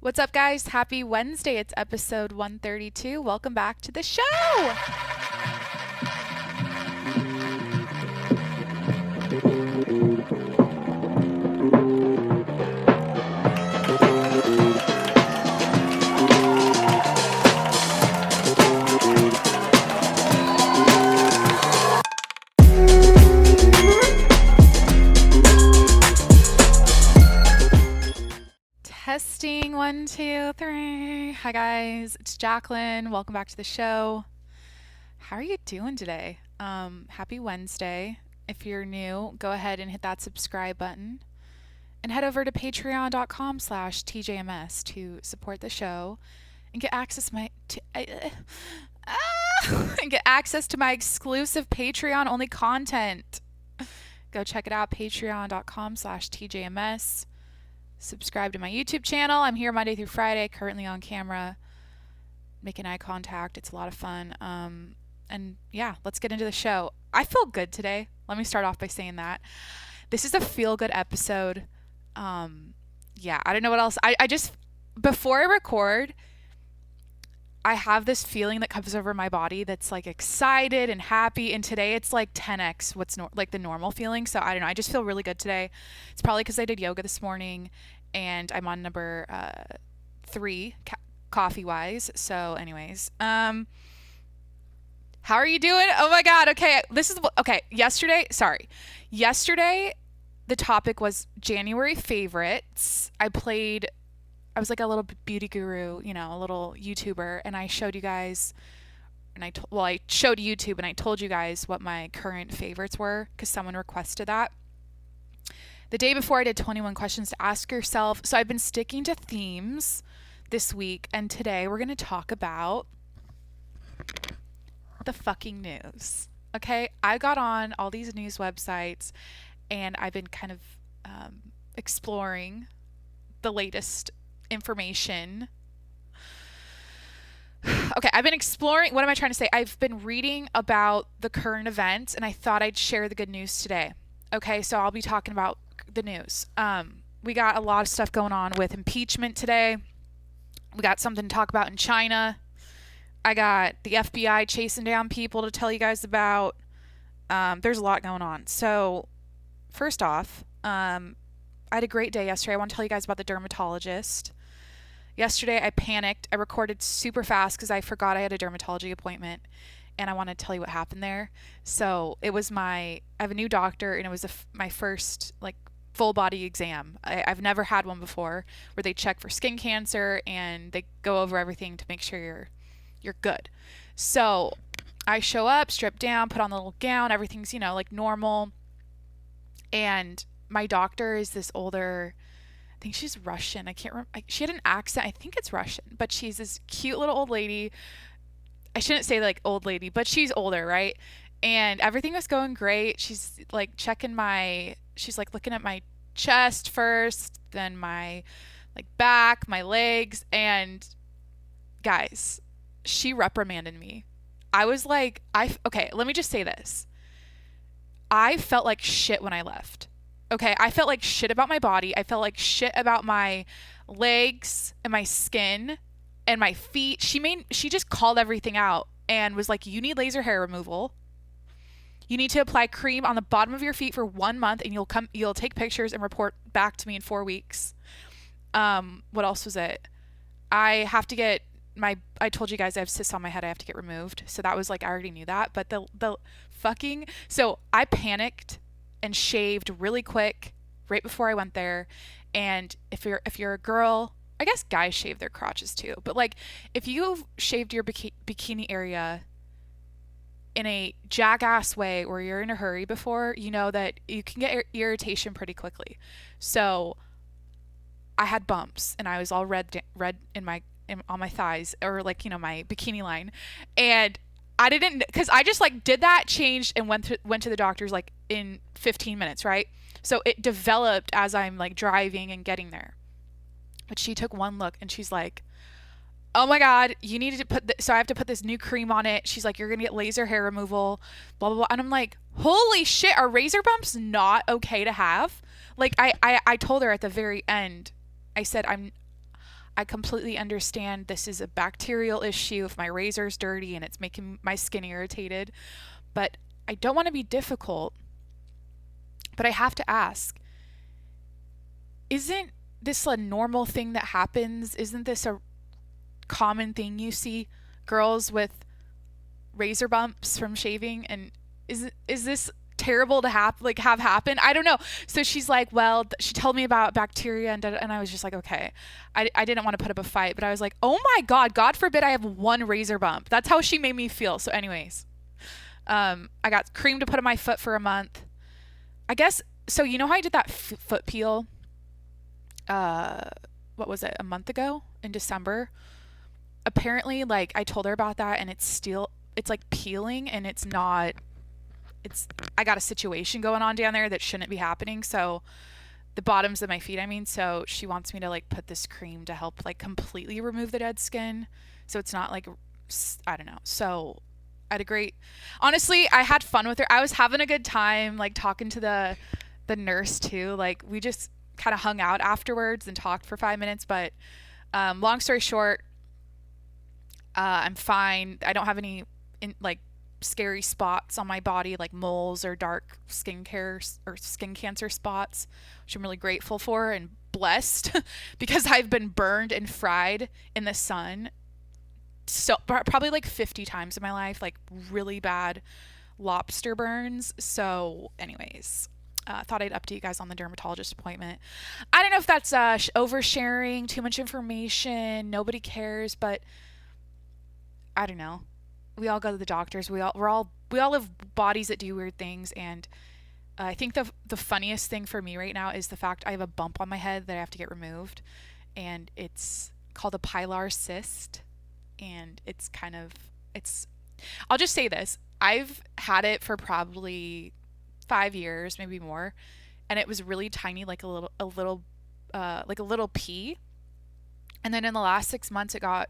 What's up, guys? Happy Wednesday. It's episode 132. Welcome back to the show. Testing 1, 2, 3. Hi, guys. It's Jacqueline. Welcome back to the show. How are you doing today? Happy Wednesday. If you're new, go ahead and hit that subscribe button and head over to patreon.com/tjms to support the show and get access to my exclusive Patreon only content. Go check it out, patreon.com/tjms. Subscribe to my YouTube channel. I'm here Monday through Friday, currently on camera, making eye contact. It's a lot of fun. And yeah, let's get into the show. I feel good today. Let me start off by saying that. This is a feel-good episode. Yeah, I don't know what else. I just, before I record, I have this feeling that comes over my body that's like excited and happy. And today it's like 10x what's like the normal feeling. So I don't know. I just feel really good today. It's probably because I did yoga this morning and I'm on number 3 coffee wise. So anyways, how are you doing? Oh my God. Okay. Yesterday, the topic was January favorites. I was like a little beauty guru, a little YouTuber, and I showed you guys, I showed YouTube and I told you guys what my current favorites were because someone requested that. The day before I did 21 questions to ask yourself. So I've been sticking to themes this week, and today we're going to talk about the fucking news. Okay? I got on all these news websites and I've been kind of exploring the latest information. Okay, I've been exploring, what am I trying to say? I've been reading about the current events and I thought I'd share the good news today. Okay, so I'll be talking about the news. We got a lot of stuff going on with impeachment today. We got something to talk about in China. I got the FBI chasing down people to tell you guys about. There's a lot going on. So, first off, I had a great day yesterday. I want to tell you guys about the dermatologist. Yesterday, I panicked. I recorded super fast because I forgot I had a dermatology appointment, and I want to tell you what happened there. So I have a new doctor, and it was my first full body exam. I've never had one before where they check for skin cancer and they go over everything to make sure you're good. So I show up, strip down, put on the little gown. Everything's normal, and my doctor is this older, I think she's Russian. I can't remember. She had an accent. I think it's Russian, but she's this cute little old lady. I shouldn't say old lady, but she's older, right? And everything was going great. She's she's looking at my chest first, then my back, my legs, and guys, she reprimanded me. I was okay, let me just say this. I felt like shit when I left. Okay, I felt like shit about my body. I felt like shit about my legs and my skin and my feet. She just called everything out and was like, you need laser hair removal. You need to apply cream on the bottom of your feet for 1 month and you'll take pictures and report back to me in 4 weeks. What else was it? I have to get I told you guys I have cysts on my head. I have to get removed. So that was I already knew that, but so I panicked and shaved really quick right before I went there. And if you're a girl, I guess guys shave their crotches too, but if you've shaved your bikini area in a jackass way or you're in a hurry before, you know that you can get irritation pretty quickly. So I had bumps and I was all red on my thighs or my bikini line, and I didn't, because I just did that, changed, and went to the doctor's in 15 minutes, right? So it developed as I'm driving and getting there. But she took one look and she's like, oh my God, you needed to so I have to put this new cream on it. She's like, you're gonna get laser hair removal, blah blah blah. And I'm like, holy shit, are razor bumps not okay to have? I told her at the very end, I said, I completely understand this is a bacterial issue if my razor's dirty and it's making my skin irritated, but I don't want to be difficult. But I have to ask, isn't this a normal thing that happens? Isn't this a common thing you see girls with razor bumps from shaving? And is this terrible to have happen? I don't know. So she's like, well, she told me about bacteria, and I was just like, okay. I didn't want to put up a fight, but I was like, oh my God forbid I have one razor bump. That's how she made me feel. So anyways, I got cream to put on my foot for a month. I guess, so you know how I did that foot peel? What was it? A month ago in December? Apparently, like, I told her about that, and it's like peeling, and I got a situation going on down there that shouldn't be happening. So the bottoms of my feet, I mean, so she wants me to like put this cream to help like completely remove the dead skin. So it's not like, I don't know. So honestly, I had fun with her. I was having a good time, like talking to the nurse too. Like we just kind of hung out afterwards and talked for 5 minutes. But long story short, I'm fine. I don't have any scary spots on my body, like moles or dark skin cancer spots, which I'm really grateful for and blessed because I've been burned and fried in the sun so probably like 50 times in my life, like really bad lobster burns. So anyways, thought I'd update you guys on the dermatologist appointment. I don't know if that's oversharing, too much information, nobody cares, but I don't know. We all go to the doctors. We all have bodies that do weird things, and I think the funniest thing for me right now is the fact I have a bump on my head that I have to get removed, and it's called a pilar cyst, and I'll just say this. I've had it for probably 5 years, maybe more, and it was really tiny, like a little pea. And then in the last 6 months, it got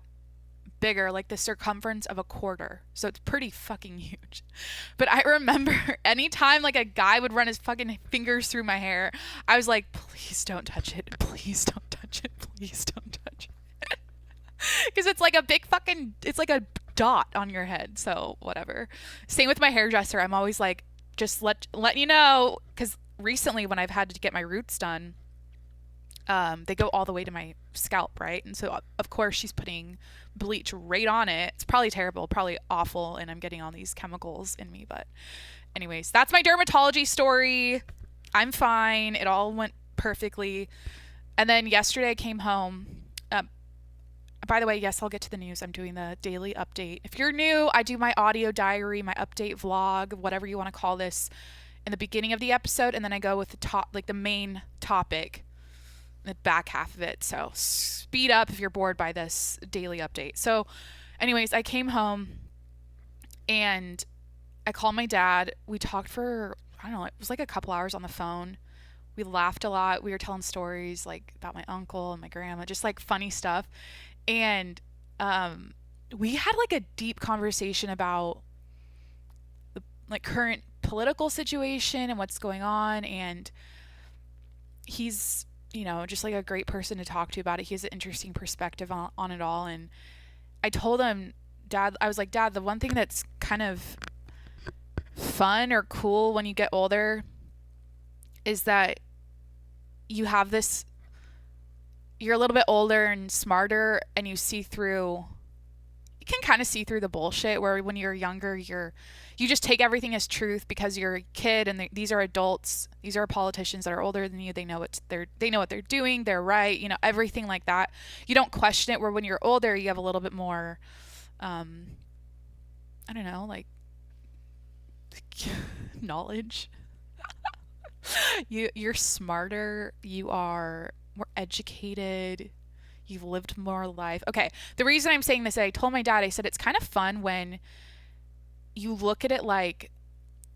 bigger, like the circumference of a quarter. So it's pretty fucking huge. But I remember anytime like a guy would run his fucking fingers through my hair, I was like, please don't touch it. Please don't touch it. Please don't touch it. Because it's like a big fucking, it's like a dot on your head. So whatever. Same with my hairdresser. I'm always like, just let you know. Because recently when I've had to get my roots done, they go all the way to my scalp, right? And so of course she's putting bleach right on it. It's probably terrible, probably awful, and I'm getting all these chemicals in me. But anyways, that's my dermatology story. I'm fine. It all went perfectly. And then yesterday I came home. By the way, yes, I'll get to the news. I'm doing the daily update. If you're new, I do my audio diary, my update vlog, whatever you want to call this, in the beginning of the episode, and then I go with the main topic, the back half of it. So speed up if you're bored by this daily update. So anyways, I came home and I called my dad. We talked for, I don't know, it was like a couple hours on the phone. We laughed a lot. We were telling stories like about my uncle and my grandma, just like funny stuff. And we had like a deep conversation about the like current political situation and what's going on. And he's, just like a great person to talk to about it. He has an interesting perspective on it all. And I told him, Dad, I was like, Dad, the one thing that's kind of fun or cool when you get older is that you have this, you're a little bit older and smarter, and you can kind of see through the bullshit, where when you're younger, you just take everything as truth because you're a kid and these are adults. These are politicians that are older than you. They know what they're doing. They're right. Everything like that. You don't question it, where when you're older, you have a little bit more, I don't know, like knowledge. You're smarter. You are more educated. You've lived more life. Okay. The reason I'm saying this, I told my dad, I said, it's kind of fun when you look at it like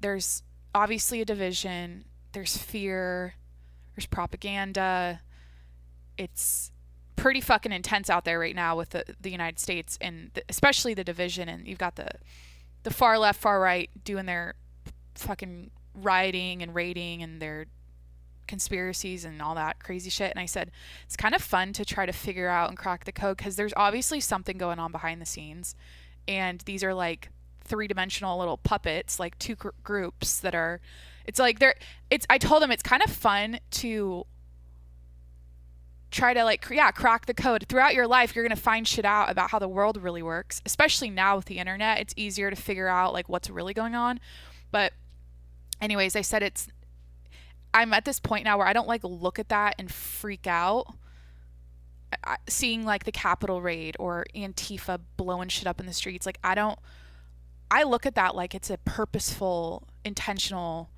there's obviously a division, there's fear, there's propaganda. It's pretty fucking intense out there right now with the United States, and especially the division. And you've got the far left, far right doing their fucking rioting and raiding, and they're conspiracies and all that crazy shit. And I said, it's kind of fun to try to figure out and crack the code because there's obviously something going on behind the scenes. And these are like three-dimensional little puppets, like two groups that are, it's like I told them it's kind of fun to try to like, crack the code. Throughout your life, you're going to find shit out about how the world really works, especially now with the internet. It's easier to figure out like what's really going on. But anyways, I said I'm at this point now where I don't like look at that and freak out. Seeing like the Capitol raid or Antifa blowing shit up in the streets. Like I look at that like it's a purposeful, intentional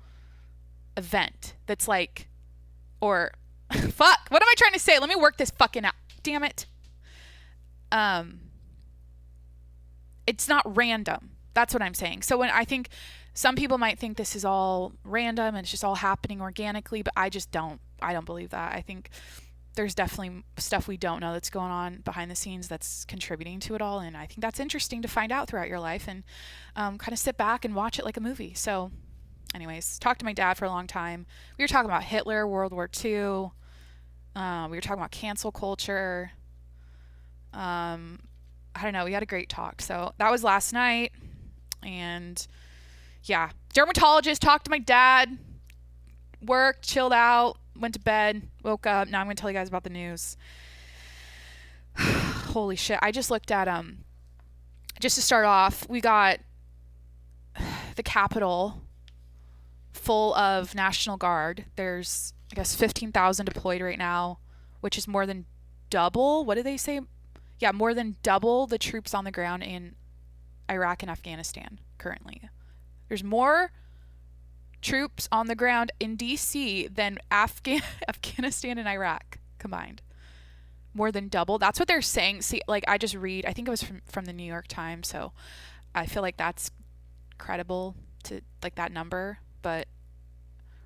event that's like, or fuck, what am I trying to say? Let me work this fucking out. Damn it. It's not random. That's what I'm saying. So when I think some people might think this is all random and it's just all happening organically, but I don't believe that. I think there's definitely stuff we don't know that's going on behind the scenes that's contributing to it all. And I think that's interesting to find out throughout your life and kind of sit back and watch it like a movie. So anyways, talked to my dad for a long time. We were talking about Hitler, World War II. We were talking about cancel culture. I don't know. We had a great talk. So that was last night. And yeah, dermatologist, talked to my dad, worked, chilled out, went to bed, woke up. Now I'm going to tell you guys about the news. Holy shit. I just looked at, just to start off, we got the Capitol full of National Guard. There's, I guess, 15,000 deployed right now, which is more than double. What did they say? Yeah, more than double the troops on the ground in Iraq and Afghanistan currently. There's more troops on the ground in D.C. than Afghanistan and Iraq combined. More than double. That's what they're saying. See, like I just read, I think it was from the New York Times, so I feel like that's credible to like that number, or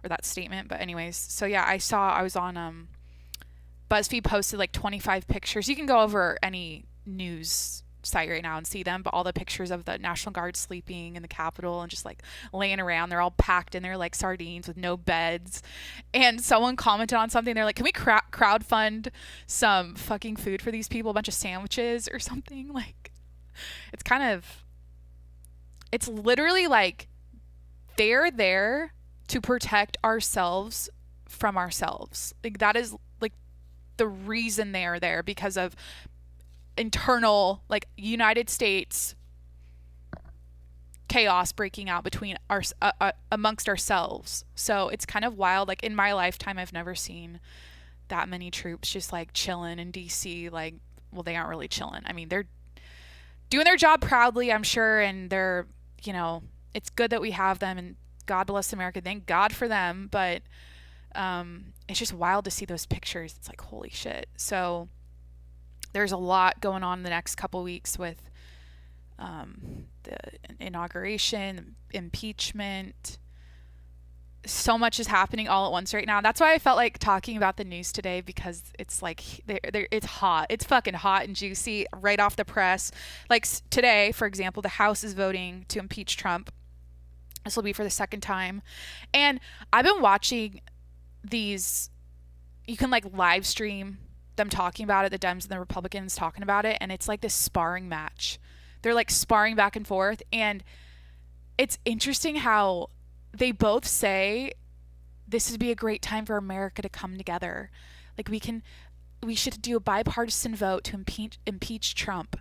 that statement. But anyways, so yeah, I was on BuzzFeed posted like 25 pictures. You can go over any news site right now and see them, but all the pictures of the National Guard sleeping in the Capitol and just like laying around, they're all packed in there like sardines with no beds. And someone commented on something, they're like, can we crowdfund some fucking food for these people, a bunch of sandwiches or something? Like it's literally like they're there to protect ourselves from ourselves. Like that is like the reason they are there, because of internal, like, United States chaos breaking out between amongst ourselves. So it's kind of wild. Like in my lifetime, I've never seen that many troops just like chilling in DC. Like, well, they aren't really chilling. I mean, they're doing their job proudly, I'm sure, and they're, it's good that we have them, and God bless America. Thank God for them. But it's just wild to see those pictures. It's like, holy shit. So there's a lot going on in the next couple weeks with the inauguration, impeachment. So much is happening all at once right now. That's why I felt like talking about the news today, because it's like it's hot. It's fucking hot and juicy right off the press. Like today, for example, the House is voting to impeach Trump. This will be for the second time. And I've been watching these, you can like live stream them talking about it, the Dems and the Republicans talking about it, and it's like this sparring match. They're like sparring back and forth, and it's interesting how they both say this would be a great time for America to come together. Like we should do a bipartisan vote to impeach Trump.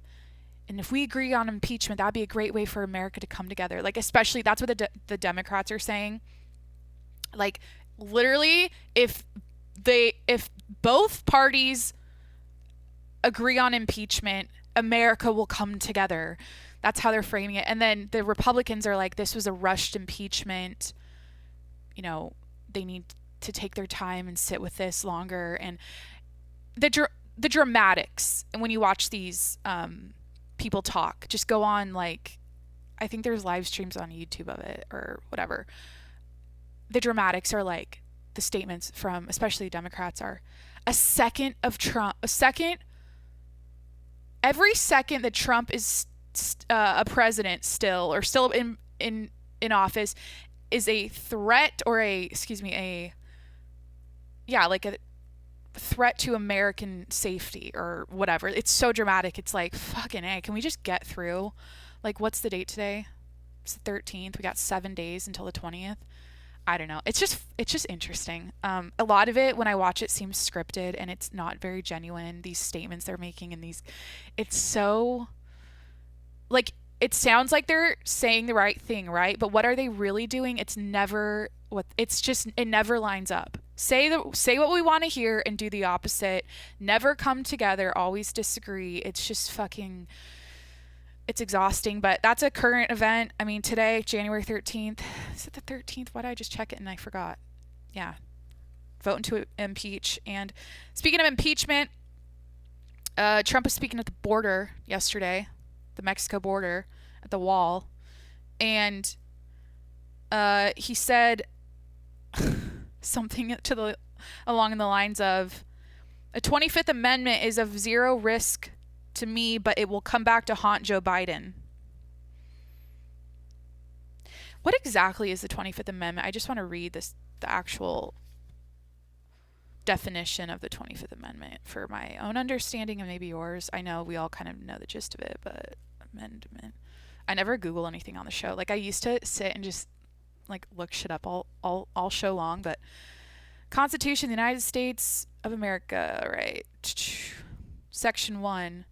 And if we agree on impeachment, that'd be a great way for America to come together. Like, especially that's what the Democrats are saying. Like, literally, if both parties agree on impeachment, America will come together. That's how they're framing it. And then the Republicans are like, this was a rushed impeachment. They need to take their time and sit with this longer. And the dramatics. And when you watch these people talk, just go on, like, I think there's live streams on YouTube of it or whatever. The dramatics are like, the statements from especially Democrats are every second that Trump is a president still in office is a threat or a yeah, like a threat to American safety or whatever. It's so dramatic. It's like, fucking A, can we just get through? Like, what's the date today? It's the 13th. We got 7 days until the 20th. I don't know. It's just interesting. A lot of it when I watch it seems scripted and it's not very genuine. These statements they're making and it's so like it sounds like they're saying the right thing, right? But what are they really doing? It's never what it's just it never lines up. Say what we want to hear and do the opposite. Never come together, always disagree. It's just fucking it's exhausting, but that's a current event. I mean, today, January 13th. Is it the 13th? Why did I just check it and I forgot? Yeah. Voting to impeach. And speaking of impeachment, Trump was speaking at the border yesterday, the Mexico border, at the wall. And he said something along the lines of, a 25th Amendment is of zero risk to me, but it will come back to haunt Joe Biden. What exactly is the 25th Amendment? I just want to read the actual definition of the 25th Amendment for my own understanding and maybe yours. I know we all kind of know the gist of it, but amendment. I never Google anything on the show. Like I used to sit and just like look shit up all show long, but Constitution of the United States of America, right? Section 1.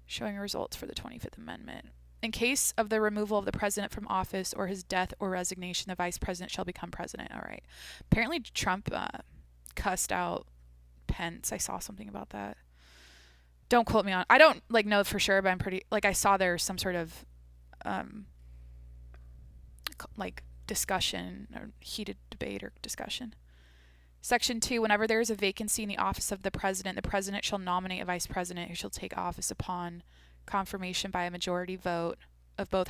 Showing results for the 25th Amendment. In case of the removal of the president from office or his death or resignation, the vice president shall become president. All right. Apparently Trump cussed out Pence. I saw something about that. Don't quote me on. I don't like know for sure, but I'm pretty like I saw there's some sort of like discussion or heated debate or discussion. Section 2, whenever there is a vacancy in the office of the president shall nominate a vice president who shall take office upon confirmation by a majority vote of both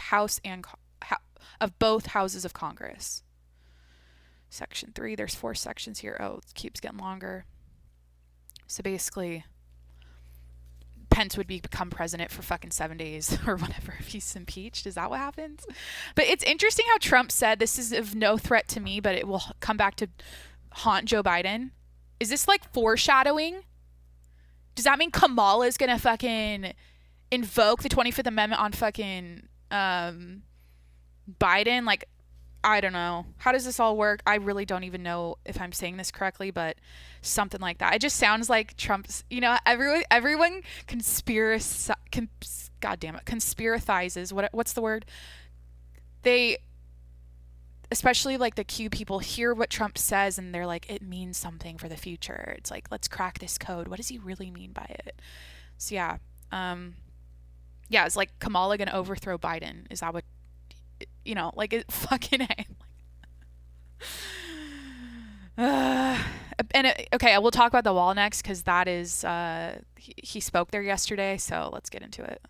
both houses of Congress. Section 3, there's 4 sections here. Oh, it keeps getting longer. So basically, Pence would become president for fucking 7 days or whatever if he's impeached. Is that what happens? But it's interesting how Trump said this is of no threat to me, but it will come back to haunt Joe Biden. Is this like foreshadowing? Does that mean Kamala is gonna fucking invoke the 25th Amendment on fucking Biden? Like, I don't know. How does this all work? I really don't even know if I'm saying this correctly, but something like that. It just sounds like Trump's, everyone conspirathizes. What's the word? They, especially like the Q people, hear what Trump says and they're like, it means something for the future. It's like, let's crack this code. What does he really mean by it? So yeah. It's like Kamala gonna overthrow Biden. Is that what, like it fucking okay, we'll talk about the wall next because that is, he spoke there yesterday. So let's get into it.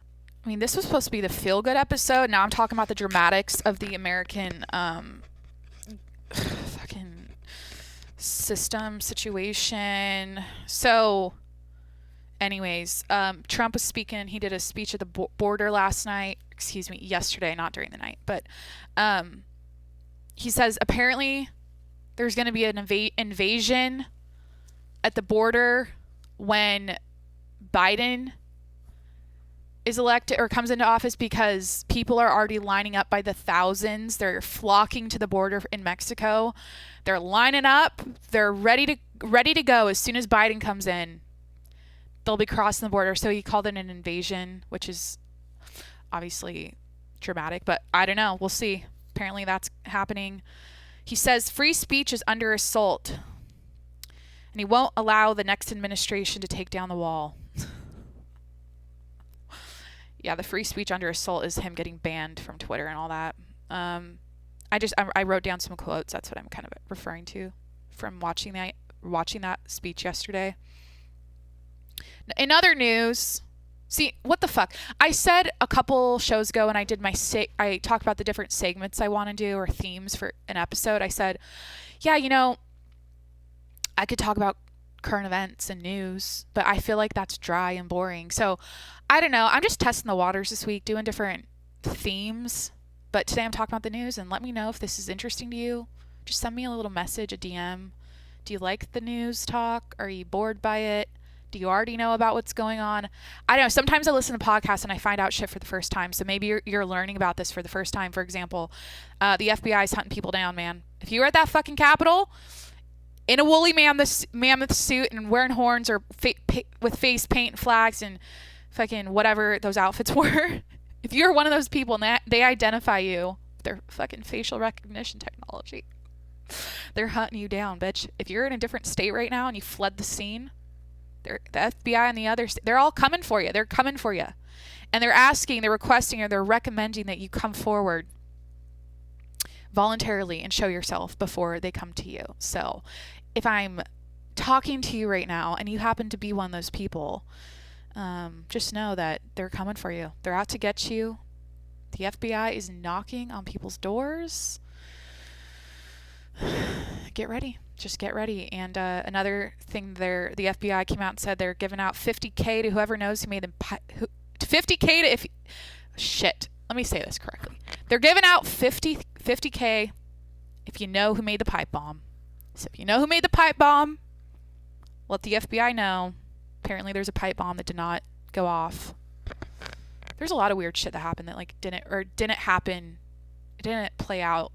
I mean, this was supposed to be the feel-good episode. Now I'm talking about the dramatics of the American fucking system situation. So, anyways, Trump was speaking. He did a speech at the border yesterday, not during the night. But he says apparently there's going to be an invasion at the border when Biden is elected or comes into office because people are already lining up by the thousands. They're flocking to the border in Mexico. They're lining up. They're ready to go as soon as Biden comes in. They'll be crossing the border. So he called it an invasion, which is obviously dramatic, but I don't know. We'll see. Apparently that's happening. He says free speech is under assault and he won't allow the next administration to take down the wall. Yeah, the free speech under assault is him getting banned from Twitter and all that. I wrote down some quotes. That's what I'm kind of referring to from watching that speech yesterday. In other news, see, what the fuck? I said a couple shows ago when I did I talked about the different segments I want to do or themes for an episode. I said, yeah, I could talk about current events and news, but I feel like that's dry and boring. So I don't know. I'm just testing the waters this week, doing different themes. But today I'm talking about the news, and let me know if this is interesting to you. Just send me a little message, a DM, Do you like the news talk? Are you bored by it? Do you already know about what's going on? I don't know. Sometimes I listen to podcasts and I find out shit for the first time. So maybe you're learning about this for the first time. For example, the FBI is hunting people down, man. If you were at that fucking Capitol in a woolly mammoth suit and wearing horns or with face paint and flags and fucking whatever those outfits were, if you're one of those people and they identify you, their fucking facial recognition technology, they're hunting you down, bitch. If you're in a different state right now and you fled the scene, the FBI and the others, they're all coming for you. They're coming for you. And they're asking, they're requesting, or they're recommending that you come forward voluntarily and show yourself before they come to you. So if I'm talking to you right now and you happen to be one of those people, just know that they're coming for you. They're out to get you. The FBI is knocking on people's doors. Get ready. Just get ready. And another thing, the FBI came out and said they're giving out $50K to whoever knows who made them. $50K to if. Shit. Let me say this correctly. They're giving out $50K if you know who made the pipe bomb. So if you know who made the pipe bomb, let the FBI know. Apparently there's a pipe bomb that did not go off. There's a lot of weird shit that happened that didn't happen. It didn't play out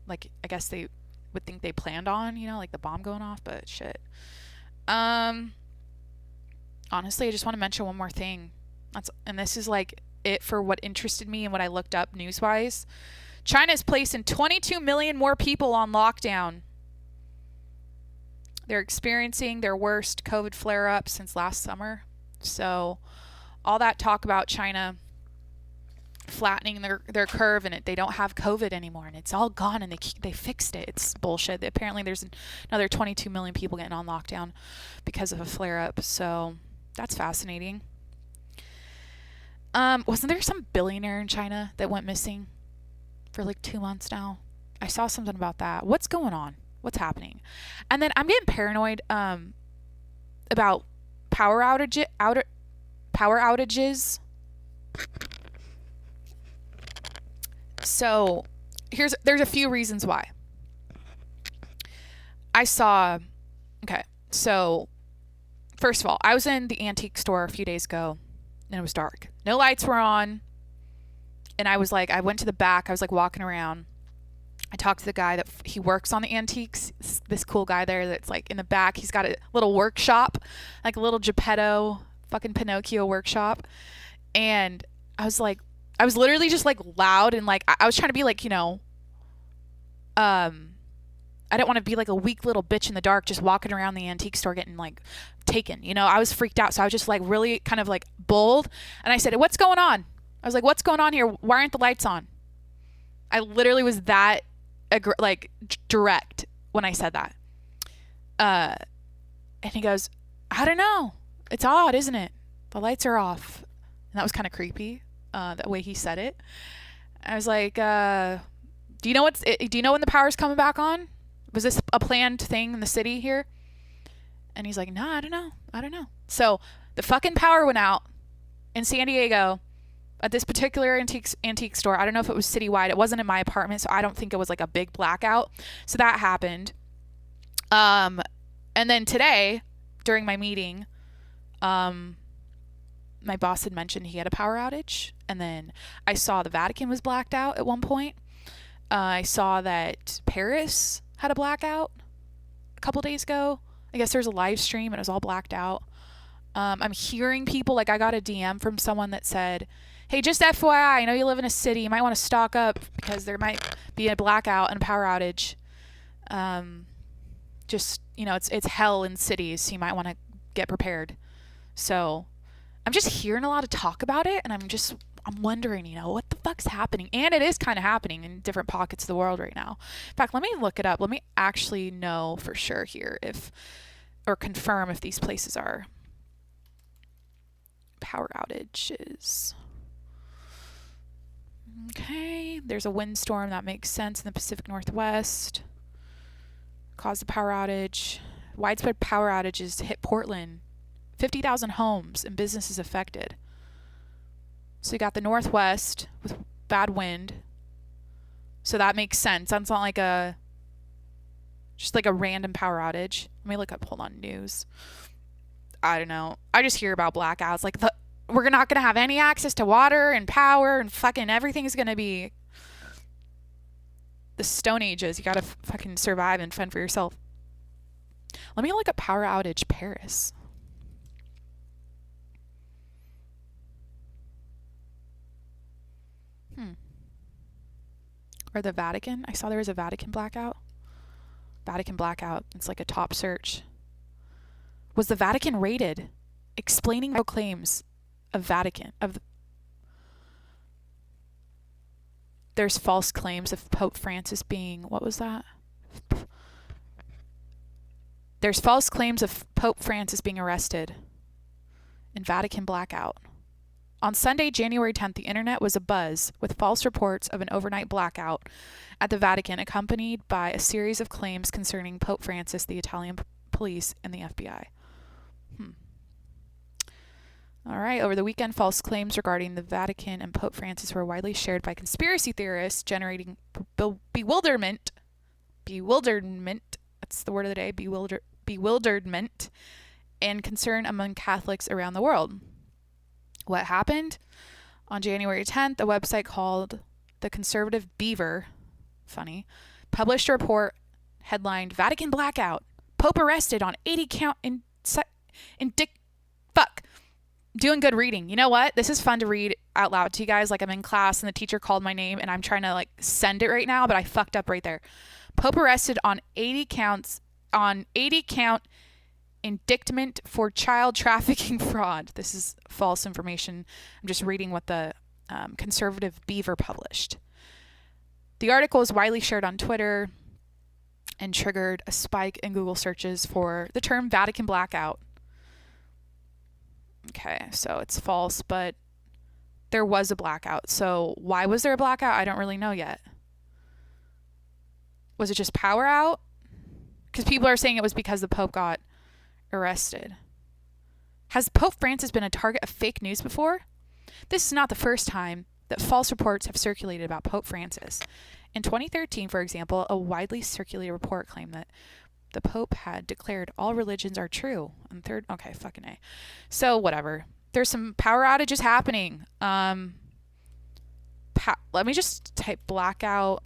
like I guess they would think they planned on, like the bomb going off, but shit. Honestly, I just want to mention one more thing. And this is like it for what interested me and what I looked up news-wise. China is placing 22 million more people on lockdown. They're experiencing their worst COVID flare-up since last summer. So all that talk about China flattening their curve and they don't have COVID anymore and it's all gone and they fixed it. It's bullshit. Apparently there's another 22 million people getting on lockdown because of a flare-up. So that's fascinating. Wasn't there some billionaire in China that went missing for like 2 months now? I saw something about that. What's going on? What's happening? And then I'm getting paranoid about power outages. So there's a few reasons why. So first of all, I was in the antique store a few days ago and it was dark. No lights were on. And I went to the back. I was like walking around. I talked to the guy that he works on the antiques. This cool guy there that's like in the back. He's got a little workshop, like a little Geppetto, fucking Pinocchio workshop. And I was literally just like loud and like, I was trying to be like, I didn't want to be like a weak little bitch in the dark, just walking around the antique store getting like taken, I was freaked out. So I was just like really kind of like bold. And I said, what's going on? I was like, what's going on here? Why aren't the lights on? I literally was that direct when I said that. And he goes, I don't know. It's odd, isn't it? The lights are off. And that was kind of creepy, that way he said it. I was like, do you know when the power's coming back on? Was this a planned thing in the city here? And he's like, no, I don't know. So the fucking power went out in San Diego at this particular antique store. I don't know if it was citywide. It wasn't in my apartment, so I don't think it was like a big blackout. So that happened. And then today, during my meeting, my boss had mentioned he had a power outage. And then I saw the Vatican was blacked out at one point. I saw that Paris had a blackout a couple days ago. I guess there's a live stream and it was all blacked out. I'm hearing people, like I got a DM from someone that said, hey, just FYI, I know you live in a city. You might want to stock up because there might be a blackout and a power outage. It's hell in cities, so you might want to get prepared. So I'm just hearing a lot of talk about it, and I'm wondering, what the fuck's happening? And it is kind of happening in different pockets of the world right now. In fact, let me look it up. Let me actually know for sure here or confirm if these places are power outages. Okay, there's a windstorm. That makes sense in the Pacific Northwest. Caused a power outage. Widespread power outages hit Portland. 50,000 homes and businesses affected. So you got the Northwest with bad wind. So that makes sense. That's not like Just like a random power outage. Let me look up, hold on, news. I don't know. I just hear about blackouts. Like, we're not going to have any access to water and power and fucking everything's going to be the Stone Ages. You got to fucking survive and fend for yourself. Let me look up power outage Paris. Or the Vatican. I saw there was a Vatican blackout. Vatican blackout. It's like a top search. Was the Vatican raided? Explaining claims of Vatican. There's false claims of Pope Francis being... What was that? There's false claims of Pope Francis being arrested in Vatican blackout. On Sunday, January 10th, the internet was abuzz with false reports of an overnight blackout at the Vatican, accompanied by a series of claims concerning Pope Francis, the Italian police, and the FBI. All right. Over the weekend, false claims regarding the Vatican and Pope Francis were widely shared by conspiracy theorists, generating bewilderment. That's the word of the day. Bewilderment and concern among Catholics around the world. What happened? On January 10th, a website called The Conservative Beaver, funny, published a report headlined Vatican Blackout. Pope arrested on 80 count doing good reading. You know what? This is fun to read out loud to you guys. Like I'm in class and the teacher called my name and I'm trying to like send it right now, but I fucked up right there. Pope arrested on 80 count indictment for child trafficking fraud. This is false information. I'm just reading what the Conservative Beaver published. The article is widely shared on Twitter and triggered a spike in Google searches for the term Vatican blackout. Okay, so it's false, but there was a blackout. So why was there a blackout? I don't really know yet. Was it just power out? Because people are saying it was because the Pope got arrested. Has Pope Francis been a target of fake news before? This is not the first time that false reports have circulated about Pope Francis. In 2013, for example, a widely circulated report claimed that the Pope had declared all religions are true. And okay, fucking A. So whatever. There's some power outages happening. Let me just type blackout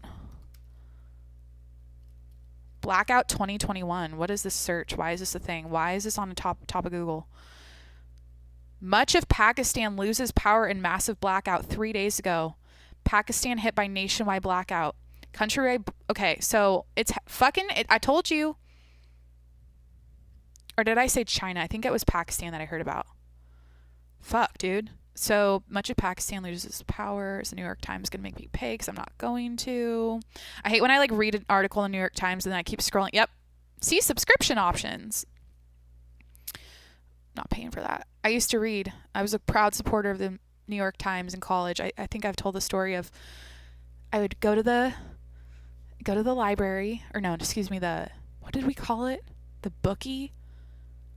2021. What is this search? Why is this a thing? Why is this on the top of Google? Much of Pakistan loses power in massive blackout 3 days ago. Pakistan hit by nationwide blackout. Countrywide. Okay, so it's fucking. I told you. Or did I say China? I think it was Pakistan that I heard about. Fuck, dude. So much of Pakistan loses power. Is the New York Times going to make me pay? Because I'm not going to. I hate when I like read an article in the New York Times and then I keep scrolling. Yep. See subscription options. Not paying for that. I used to read. I was a proud supporter of the New York Times in college. I think I've told the story of I would go to the library. Or no, excuse me, what did we call it? The bookie.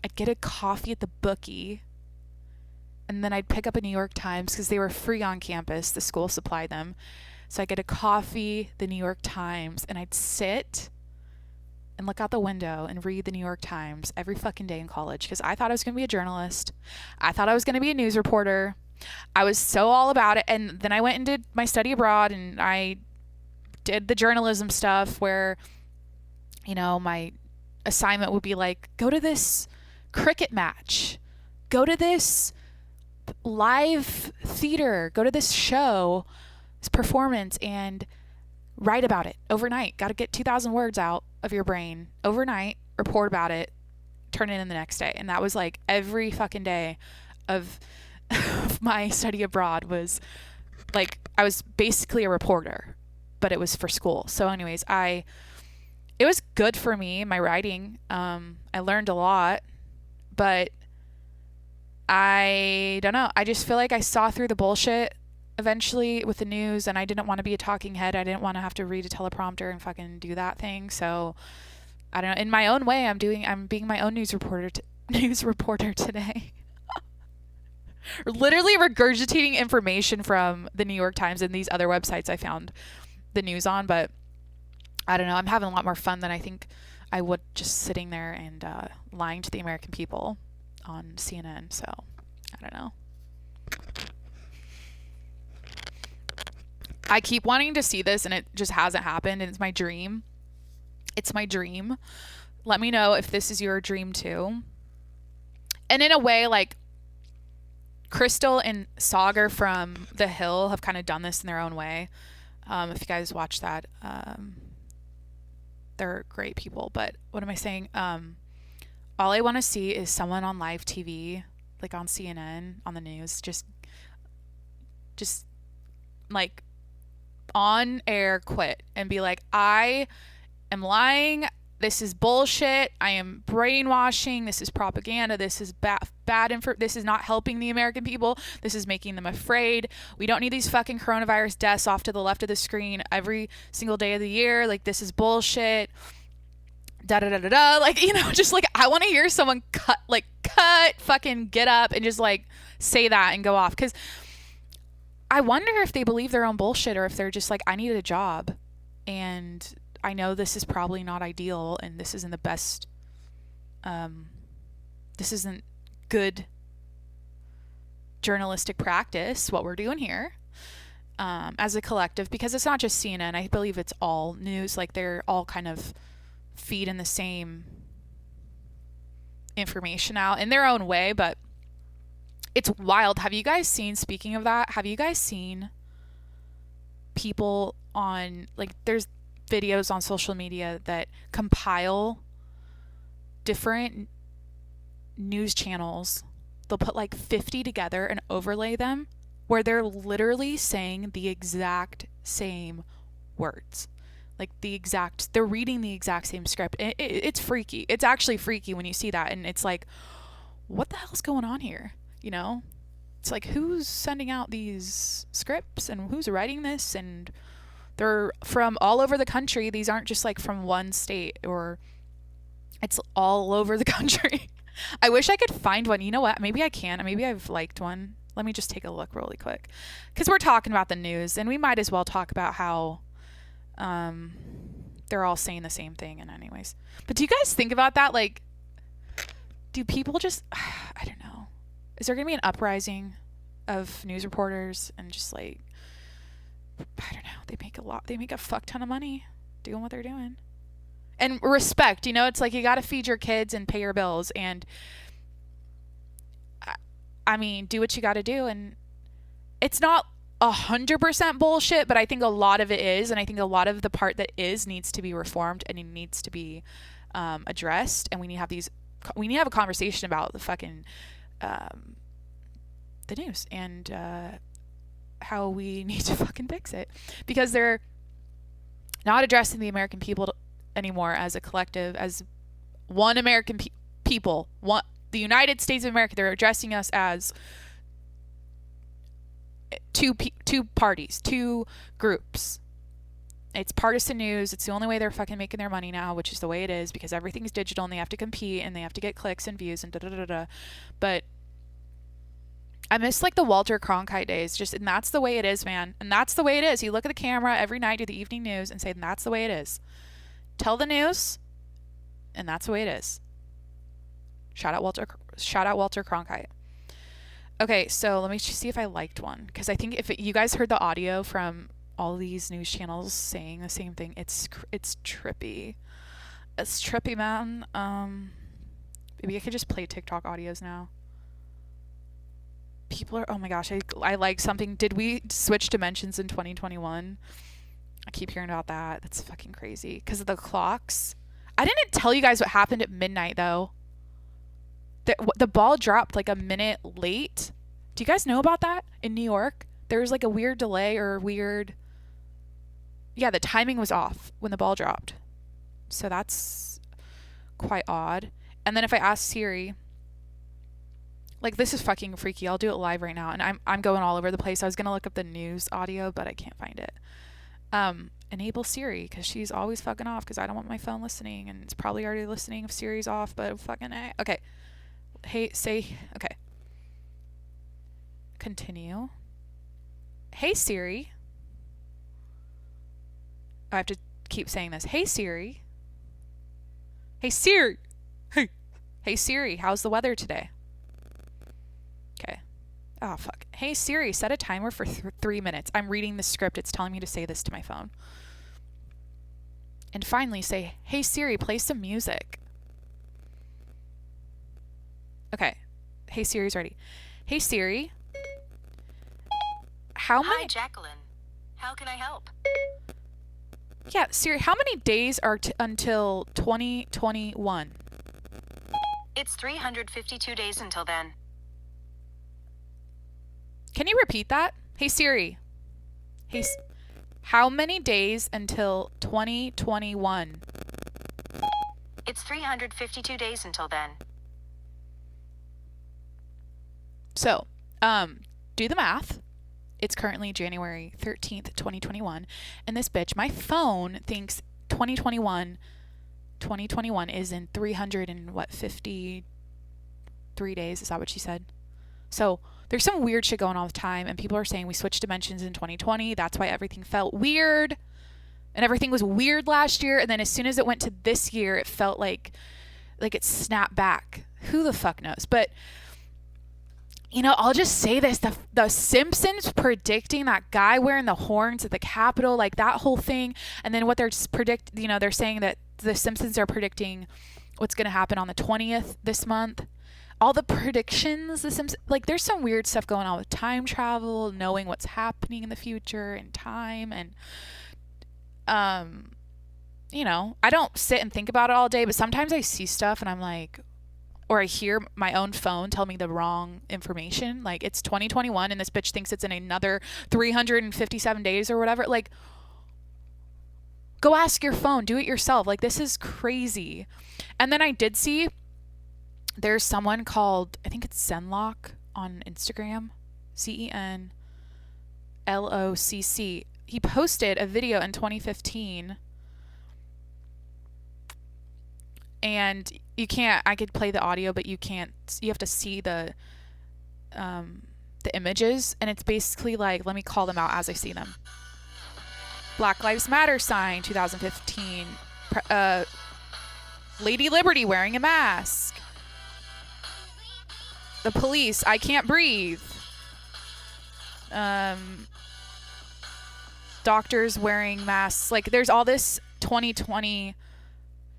I'd get a coffee at the bookie. And then I'd pick up a New York Times because they were free on campus. The school supplied them. So I'd get a coffee, the New York Times, and I'd sit and look out the window and read the New York Times every fucking day in college because I thought I was going to be a journalist. I thought I was going to be a news reporter. I was so all about it. And then I went and did my study abroad and I did the journalism stuff where, you know, my assignment would be like, go to this cricket match, go to this live theater, go to this show, this performance, and write about it overnight. Got to get 2,000 words out of your brain overnight, report about it, turn it in the next day. And that was like every fucking day of my study abroad was like, I was basically a reporter, but it was for school. So anyways, it was good for me, my writing. I learned a lot, but I don't know. I just feel like I saw through the bullshit eventually with the news, and I didn't want to be a talking head. I didn't want to have to read a teleprompter and fucking do that thing. So I don't know. In my own way, I'm being my own news reporter today. Literally regurgitating information from the New York Times and these other websites I found the news on, but I don't know. I'm having a lot more fun than I think I would just sitting there and lying to the American people on CNN. So I don't know. I keep wanting to see this and it just hasn't happened, and it's my dream. It's my dream. Let me know if this is your dream too. And in a way, like, Crystal and Sagar from The Hill have kind of done this in their own way. If you guys watch that, they're great people. But what am I saying? All I want to see is someone on live TV, like on CNN, on the news, just like on air quit and be like, I am lying. This is bullshit. I am brainwashing. This is propaganda. This is bad info. This is not helping the American people. This is making them afraid. We don't need these fucking coronavirus deaths off to the left of the screen every single day of the year. Like, this is bullshit. Da da da da da. Like, you know, just like, I want to hear someone cut, fucking get up and just like say that and go off. Because I wonder if they believe their own bullshit, or if they're just like, I need a job and I know this is probably not ideal and this isn't the best, this isn't good journalistic practice, what we're doing here, as a collective, because it's not just CNN. I believe it's all news. Like, they're all kind of feeding the same information out in their own way, but it's wild. Have you guys seen, speaking of that, have you guys seen people on, like, there's videos on social media that compile different news channels. They'll put like 50 together and overlay them where they're literally saying the exact same words. Like they're reading the exact same script. It's freaky. It's actually freaky when you see that. And it's like, what the hell's going on here? You know, it's like, who's sending out these scripts and who's writing this? And they're from all over the country. These aren't just like from one state, or it's all over the country. I wish I could find one. You know what? Maybe I can. Maybe I've liked one. Let me just take a look really quick, because we're talking about the news and we might as well talk about how they're all saying the same thing. And anyways, but do you guys think about that? Like, do people just, I don't know. Is there going to be an uprising of news reporters and just like, I don't know, they make a fuck ton of money doing what they're doing. And respect, you know, it's like, you got to feed your kids and pay your bills, and I mean, do what you got to do. And it's not 100% bullshit, but I think a lot of it is, and I think a lot of the part that is needs to be reformed, and it needs to be addressed, and we need to have a conversation about the fucking the news, and how we need to fucking fix it, because they're not addressing the American people anymore as a collective, as one American people, the United States of America. They're addressing us as two parties, two groups. It's partisan news. It's the only way they're fucking making their money now, which is the way it is, because everything's digital and they have to compete and they have to get clicks and views and da-da-da-da. But I miss like the Walter Cronkite days, and that's the way it is, man. And that's the way it is. You look at the camera every night, do the evening news, and say, that's the way it is. Tell the news, and that's the way it is. Shout out Walter Cronkite. Okay, so let me see if I liked one, because I think if you guys heard the audio from all these news channels saying the same thing, it's trippy. It's trippy, man. Maybe I could just play TikTok audios now. People are, oh my gosh, I like something. Did we switch dimensions in 2021? I keep hearing about that. That's fucking crazy. Because of the clocks. I didn't tell you guys what happened at midnight, though. The ball dropped like a minute late. Do you guys know about that in New York? There was like a weird delay yeah, the timing was off when the ball dropped. So that's quite odd. And then if I ask Siri, like, this is fucking freaky. I'll do it live right now. And I'm going all over the place. I was going to look up the news audio, but I can't find it. Enable Siri, because she's always fucking off, because I don't want my phone listening, and it's probably already listening if Siri's off, but fucking A. Okay. Hey, okay. Continue. Hey, Siri. I have to keep saying this. Hey, Siri. Hey Siri. Hey Siri, how's the weather today? Okay. Oh, fuck. Hey Siri, set a timer for 3 minutes. I'm reading the script. It's telling me to say this to my phone. And finally say, hey Siri, play some music. Okay. Hey Siri's ready. Hey Siri. Hi, Jacqueline. How can I help? Yeah, Siri, how many days are until 2021? It's 352 days until then. Can you repeat that? Hey Siri. How many days until 2021? It's 352 days until then. So, do the math. It's currently January 13th, 2021. And this bitch, my phone thinks 2021 is in 353 days. Is that what she said? So there's some weird shit going on with time, and people are saying we switched dimensions in 2020. That's why everything felt weird. And everything was weird last year. And then as soon as it went to this year, it felt like it snapped back. Who the fuck knows? But you know, I'll just say this, the Simpsons predicting that guy wearing the horns at the Capitol, like that whole thing. And then what they're they're saying that the Simpsons are predicting what's going to happen on the 20th this month. All the predictions, the Simpsons, like there's some weird stuff going on with time travel, knowing what's happening in the future and time. And, you know, I don't sit and think about it all day, but sometimes I see stuff and I'm like, or I hear my own phone tell me the wrong information. Like it's 2021 and this bitch thinks it's in another 357 days or whatever. Like, go ask your phone, do it yourself. Like this is crazy. And then I did see there's someone called, I think it's Zenlock on Instagram, CENLOCC. He posted a video in 2015 and I could play the audio, but you have to see the images, and it's basically like, let me call them out as I see them. Black Lives Matter sign, 2015. Lady Liberty wearing a mask. The police, I can't breathe. Doctors wearing masks. Like there's all this 2020,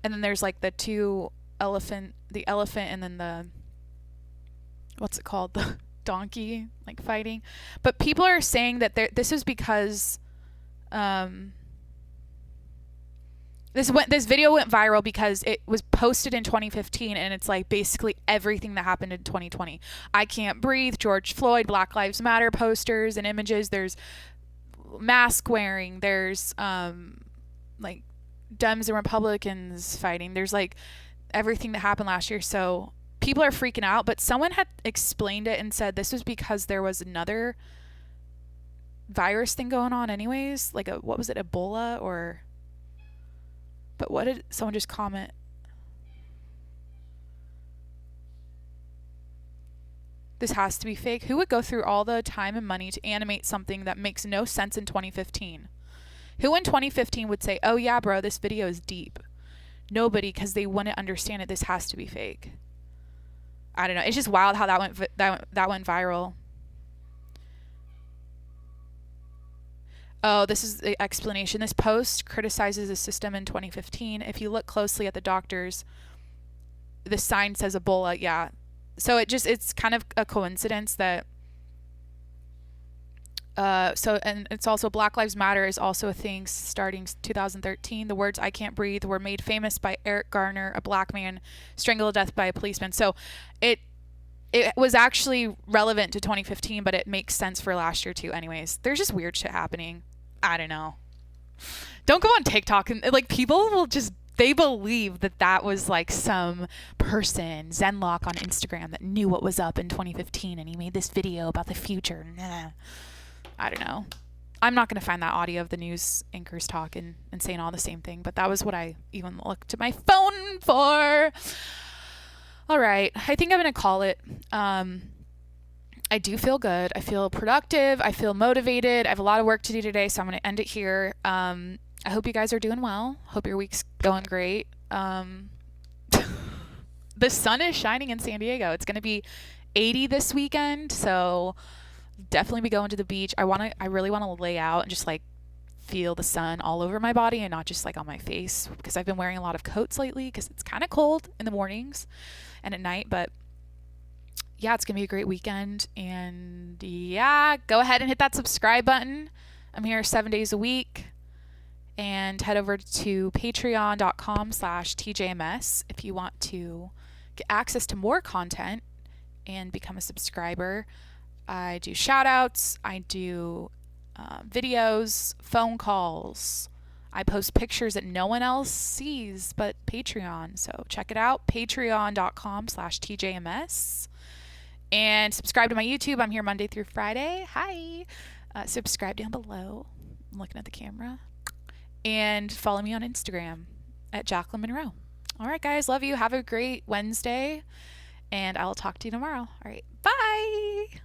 and then there's like the elephant and then the, what's it called, the donkey like fighting. But people are saying that this was because this video went viral because it was posted in 2015, and it's like basically everything that happened in 2020. I can't breathe, George Floyd, Black Lives Matter posters and images. There's mask wearing, there's like Dems and Republicans fighting. There's like everything that happened last year. So people are freaking out, but someone had explained it and said this was because there was another virus thing going on anyways. Like what was it, Ebola or... But what did someone just comment? This has to be fake. Who would go through all the time and money to animate something that makes no sense in 2015? Who in 2015 would say, oh yeah, bro, this video is deep? Nobody, because they wouldn't understand it. This has to be fake. I don't know. It's just wild how that went viral. Oh, this is the explanation. This post criticizes the system in 2015. If you look closely at the doctors, the sign says Ebola. Yeah. So it's kind of a coincidence that, and it's also Black Lives Matter is also a thing starting 2013. The words "I can't breathe" were made famous by Eric Garner, a black man strangled to death by a policeman. So it was actually relevant to 2015, but it makes sense for last year too. Anyways, there's just weird shit happening. I don't know. Don't go on TikTok and like people will just, they believe that was like some person, Zenlock on Instagram, that knew what was up in 2015 and he made this video about the future. Nah. I don't know. I'm not going to find that audio of the news anchors talking and saying all the same thing, but that was what I even looked to my phone for. All right. I think I'm going to call it. I do feel good. I feel productive. I feel motivated. I have a lot of work to do today, so I'm going to end it here. I hope you guys are doing well. Hope your week's going great. The sun is shining in San Diego. It's going to be 80 this weekend, so definitely be going to the beach. I really want to lay out and just like feel the sun all over my body and not just like on my face, because I've been wearing a lot of coats lately because it's kind of cold in the mornings and at night. But yeah, it's going to be a great weekend. And yeah, go ahead and hit that subscribe button. I'm here 7 days a week. And head over to patreon.com/tjms if you want to get access to more content and become a subscriber. I do shout outs, I do videos, phone calls. I post pictures that no one else sees but Patreon. So check it out, patreon.com/tjms. And subscribe to my YouTube. I'm here Monday through Friday. Hi. Subscribe down below. I'm looking at the camera. And follow me on Instagram at Jacqueline Monroe. All right, guys. Love you. Have a great Wednesday. And I'll talk to you tomorrow. All right. Bye.